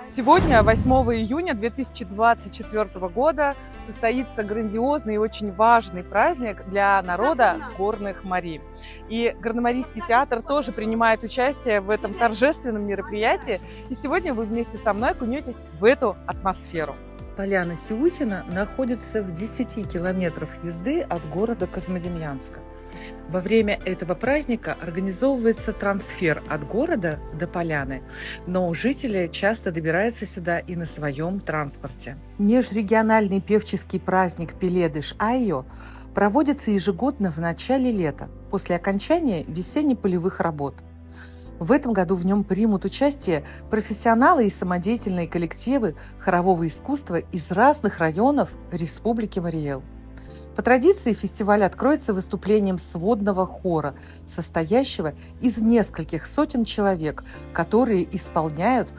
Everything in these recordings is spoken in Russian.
Сегодня, 8 июня 2024 года, состоится грандиозный и очень важный праздник для народа горных морей. И Горномарийский театр тоже принимает участие в этом торжественном мероприятии. И сегодня вы вместе со мной окунетесь в эту атмосферу. Поляна Сиухина находится в 10 километрах езды от города Козьмодемьянска. Во время этого праздника организовывается трансфер от города до Поляны, но жители часто добираются сюда и на своем транспорте. Межрегиональный певческий праздник Пеледыш-Айо проводится ежегодно в начале лета, после окончания весенне-полевых работ. В этом году в нем примут участие профессионалы и самодеятельные коллективы хорового искусства из разных районов Республики Марий-Эл. По традиции фестиваль откроется выступлением сводного хора, состоящего из нескольких сотен человек, которые исполняют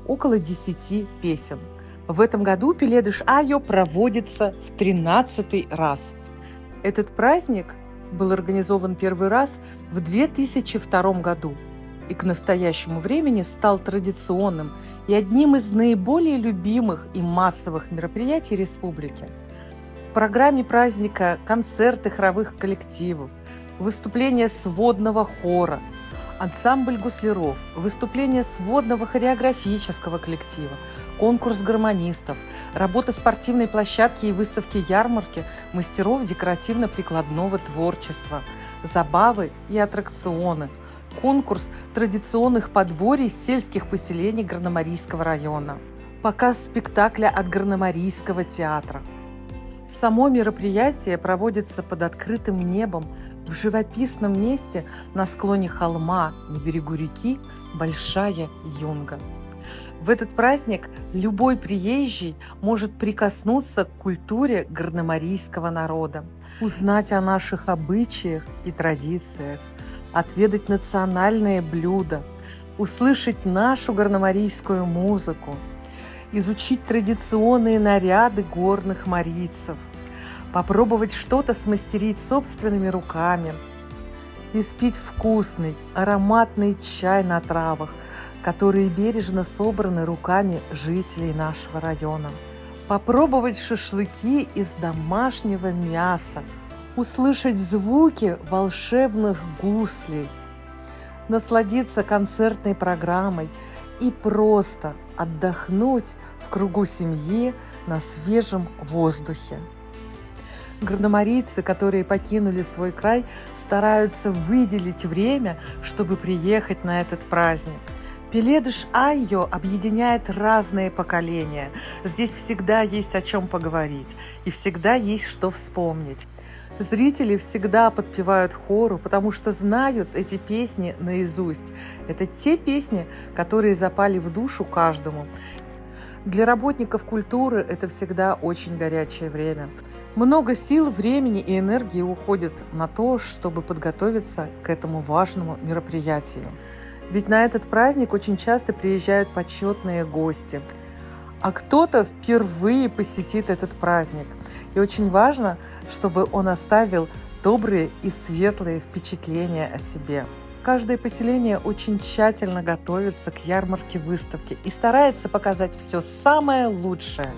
около 10 песен. В этом году Пеледыш-Айо проводится в 13-й раз. Этот праздник был организован первый раз в 2002 году и к настоящему времени стал традиционным и одним из наиболее любимых и массовых мероприятий республики. В программе праздника концерты хоровых коллективов, выступления сводного хора, ансамбль гусляров, выступления сводного хореографического коллектива, конкурс гармонистов, работа спортивной площадки и выставки ярмарки мастеров декоративно-прикладного творчества, забавы и аттракционы, конкурс традиционных подворий сельских поселений Горномарийского района, показ спектакля от Горномарийского театра. Само мероприятие проводится под открытым небом в живописном месте на склоне холма на берегу реки Большая Юнга. В этот праздник любой приезжий может прикоснуться к культуре горномарийского народа, узнать о наших обычаях и традициях, отведать национальные блюда, услышать нашу горномарийскую музыку, изучить традиционные наряды горных марийцев, попробовать что-то смастерить собственными руками, испить вкусный, ароматный чай на травах, которые бережно собраны руками жителей нашего района, попробовать шашлыки из домашнего мяса, услышать звуки волшебных гуслей, насладиться концертной программой и просто отдохнуть в кругу семьи на свежем воздухе. Горномарийцы, которые покинули свой край, стараются выделить время, чтобы приехать на этот праздник. Пеледыш-Айо объединяет разные поколения. Здесь всегда есть о чем поговорить и всегда есть что вспомнить. Зрители всегда подпевают хору, потому что знают эти песни наизусть. Это те песни, которые запали в душу каждому. Для работников культуры это всегда очень горячее время. Много сил, времени и энергии уходит на то, чтобы подготовиться к этому важному мероприятию. Ведь на этот праздник очень часто приезжают почетные гости, а кто-то впервые посетит этот праздник. И очень важно, чтобы он оставил добрые и светлые впечатления о себе. Каждое поселение очень тщательно готовится к ярмарке-выставке и старается показать все самое лучшее.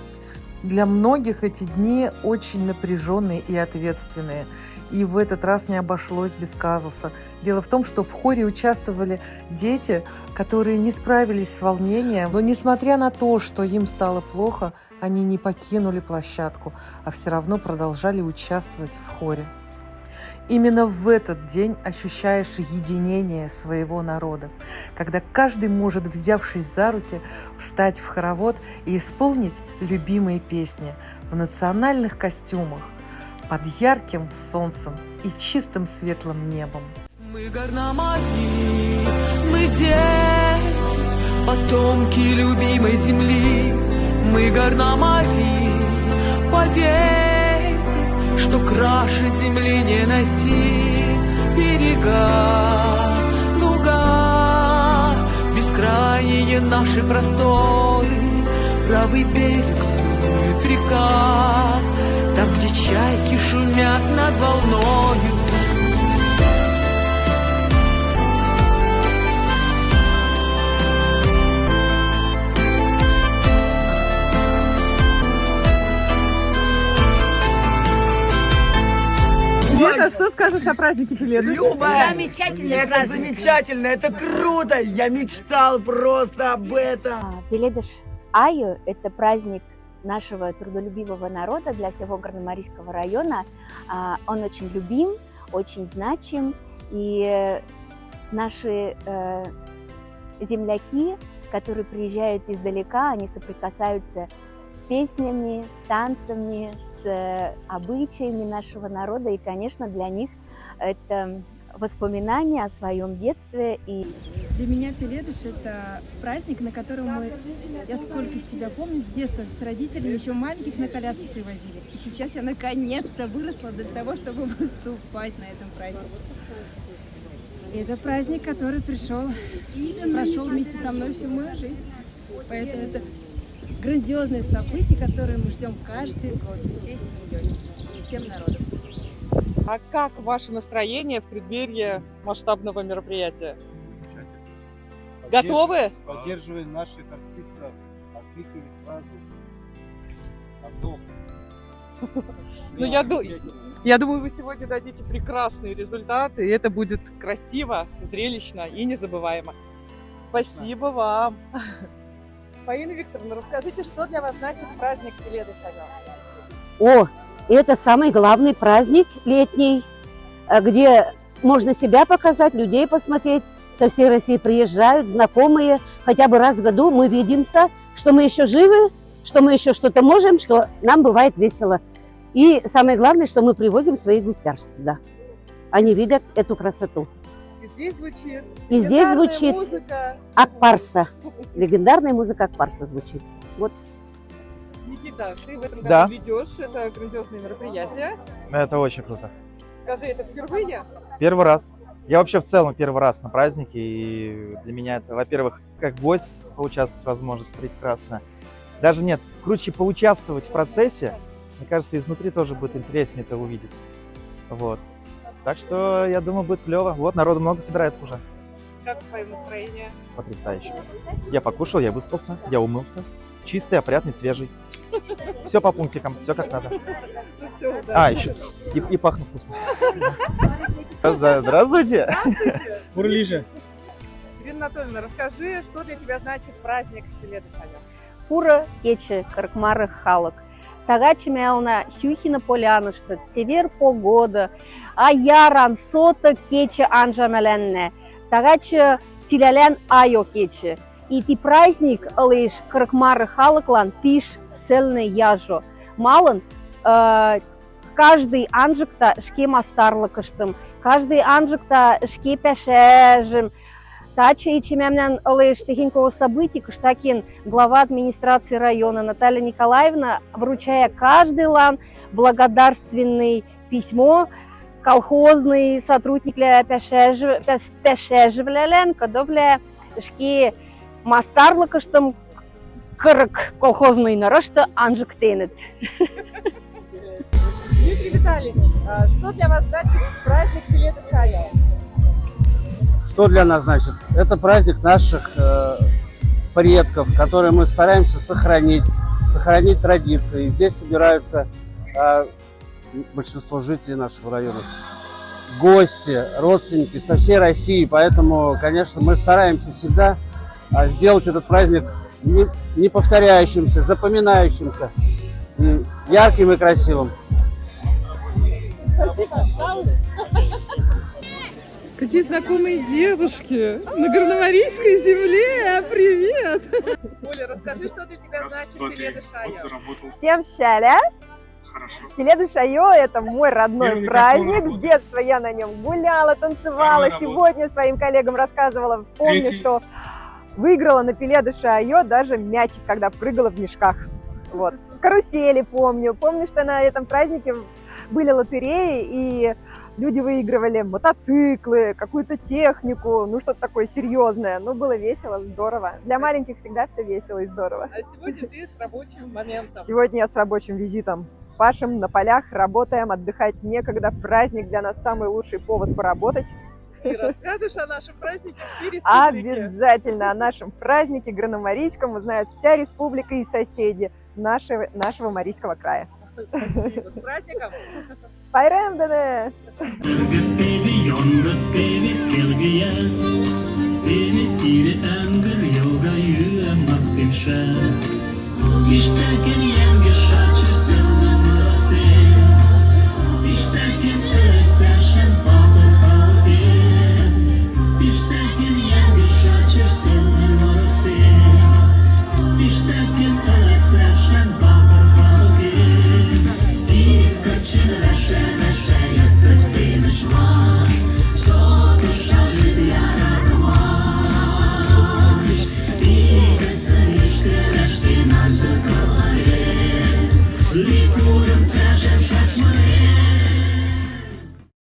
Для многих эти дни очень напряженные и ответственные. И в этот раз не обошлось без казуса. Дело в том, что в хоре участвовали дети, которые не справились с волнением. Но несмотря на то, что им стало плохо, они не покинули площадку, а все равно продолжали участвовать в хоре. Именно в этот день ощущаешь единение своего народа, когда каждый может, взявшись за руки, встать в хоровод и исполнить любимые песни в национальных костюмах под ярким солнцем и чистым светлым небом. Мы горномарии, мы дети, потомки любимой земли. Мы горномарии, поверьте, что краше земли не найти. Берега, луга, бескрайние наши просторы, правый берег целует река, там, где чайки шумят над волною. скажешь о празднике Пеледыш? Люба, Замечательный это праздник. замечательно, это круто. Я мечтал просто об этом. Пеледыш Айо – это праздник нашего трудолюбивого народа для всего Горно-Марийского района. Он очень любим, очень значим. И наши земляки, которые приезжают издалека, они соприкасаются с песнями, с танцами, с обычаями нашего народа. И, конечно, для них это воспоминания о своем детстве. И Для меня Пеледыш – это праздник, на котором я сколько себя помню, с детства с родителями еще маленьких на коляске привозили. И сейчас я наконец-то выросла для того, чтобы выступать на этом празднике. И это праздник, который прошел вместе со мной всю мою жизнь. Поэтому это грандиозное событие, которое мы ждем каждый год всей семьей и всем народом. А как ваше настроение в преддверии масштабного мероприятия? Готовы? Поддерживаем наших артистов, откликнулись сразу. Азов. Ну, я думаю, вы сегодня дадите прекрасные результаты, и это будет красиво, зрелищно и незабываемо. Спасибо вам. Фаина Викторовна, расскажите, что для вас значит праздник Пеледыш Айо? О, это самый главный праздник летний, где можно себя показать, людей посмотреть. Со всей России приезжают знакомые. Хотя бы раз в году мы видимся, что мы еще живы, что мы еще что-то можем, что нам бывает весело. И самое главное, что мы привозим своих гостярств сюда. Они видят эту красоту. И здесь звучит И здесь легендарная звучит музыка. Акпарса. Легендарная музыка Акпарса звучит. Вот. Никита, ты в этом году Да. ведешь это грандиозное мероприятие. Это очень круто. Скажи, это впервые? Первый раз. Я вообще в целом первый раз на празднике, и для меня это, во-первых, как гость поучаствовать возможность прекрасно. Даже нет, круче поучаствовать в процессе. Мне кажется, изнутри тоже будет интереснее это увидеть. Вот. Так что, я думаю, будет клево. Вот, народу много собирается уже. Как твое настроение? Потрясающе. Я покушал, я выспался, я умылся. Чистый, опрятный, свежий. Все по пунктикам, все как надо. Ну, всё, да. А, еще и пахнет вкусно. Здравствуйте. Урлиже. Ирина Анатольевна, расскажи, что для тебя значит праздник Пеледыш Айо? Пура кече каркмары халык. Тагачы мелна сюхина полянышты, цевер погода, а яран сота кече анжамеленне. Тагачы тилялен айо кече. И ти праздник лишь каркмары халыклан пиш сельный яжо. Малын каждый анжыкта шке мастарлыкыштым, каждый анжыкта шке пешежим. Тача и чемемнен лишь тихенького события, кштакин глава администрации района Наталья Николаевна, вручая каждый лан благодарственный письмо, колхозный сотрудник пешеживлялен, кадовля шки мастарлыкыштым кырык колхозный нарышты анжыктенет. Дмитрий Витальевич, что для вас значит праздник Пеледыш Айо? Что для нас значит? Это праздник наших предков, которые мы стараемся сохранить традиции. И здесь собираются большинство жителей нашего района, гости, родственники со всей России. Поэтому, конечно, мы стараемся всегда сделать этот праздник не повторяющимся, запоминающимся, и ярким и красивым. Какие знакомые девушки на Горно-Марийской земле. Привет! Оля, расскажи, что для тебя значит Пеледыш Айо? Всем щаля! Пеледыш Айо – это мой родной праздник. С детства я на нем гуляла, танцевала. Сегодня своим коллегам рассказывала. Помню, что выиграла на Пеледыше Айо даже мячик, когда прыгала в мешках. Вот. Карусели помню. Помню, что на этом празднике были лотереи, и люди выигрывали мотоциклы, какую-то технику, ну что-то такое серьезное. Ну, было весело, здорово. Для маленьких всегда все весело и здорово. А сегодня ты с рабочим моментом. Сегодня я с рабочим визитом. Пашем на полях, работаем, отдыхать некогда. Праздник для нас самый лучший повод поработать. Ты расскажешь о нашем празднике всей республике? Обязательно о нашем празднике Горно-Марийском узнает вся республика и соседи нашего Марийского края. Спасибо. С праздником! Пайрем, Дене! Baby, baby, baby, baby,